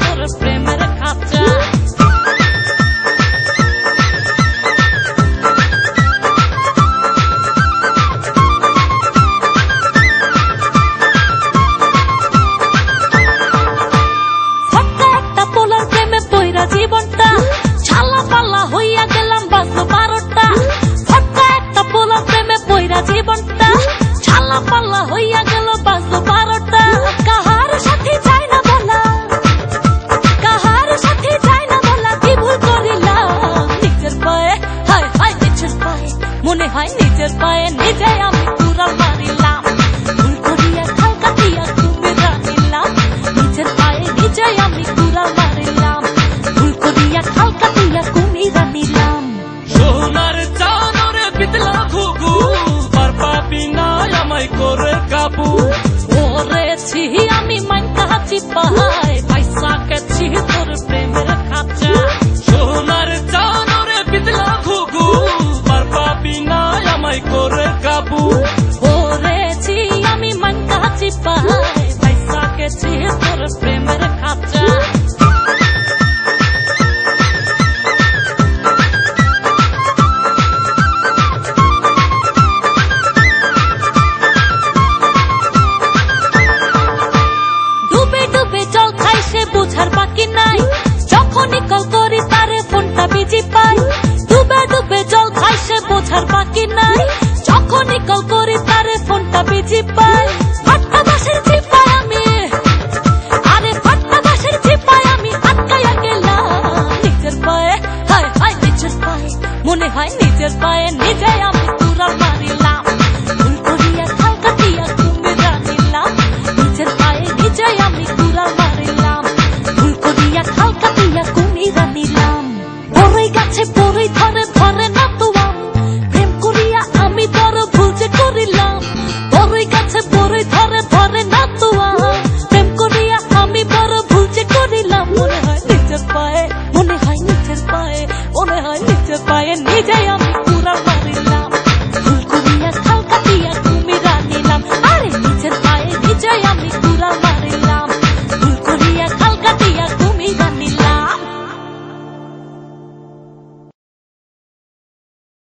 তোর প্রেমের খাঁচা। জীবনটা ছালা পাল্লা হইয়া গেলাম বাজলো 12টা। ফটকা একটা পোলার প্রেমে পইরা জীবনটা ছালা পাল্লা হইয়া গেল বাজলো 12টা। কাহার সাথে যায় না বলা, কাহার সাথে যায় না বলা, কি ভুল করিলাম নিজের পায়ে, হায় হায় নিজের পায়ে, মনে হয় নিজের পায়ে নিজে আমি কুড়াল মারিলাম। ভুল করিয়া খাল কাটিয়া কুমিরা নিলাম, নিজের পায়ে নিজে আমি কুড়াল মারিলাম। সোনার চানরে পিতলা ঘুঘু আর পাবি না আমায় করে কাবু। ওরেছি আমি মাইনকা চিপাই পয়সা গেছি তোর প্রেমের খাঁচা। সোনার চানরে পিতলা ঘুঘু আর পাবি না আমায় করে কাবু। ওরেছি আমি মাইনকা চিপাই পয়সা গেছি তোর প্রেমের খাঁচা। বুঝার বাকি নাই, যখনই কল করি তারে ফোনটা বিজি পাই। ডুবে ডুবে জল খাই সে বোঝার বাকি নাই, যখনই কল করি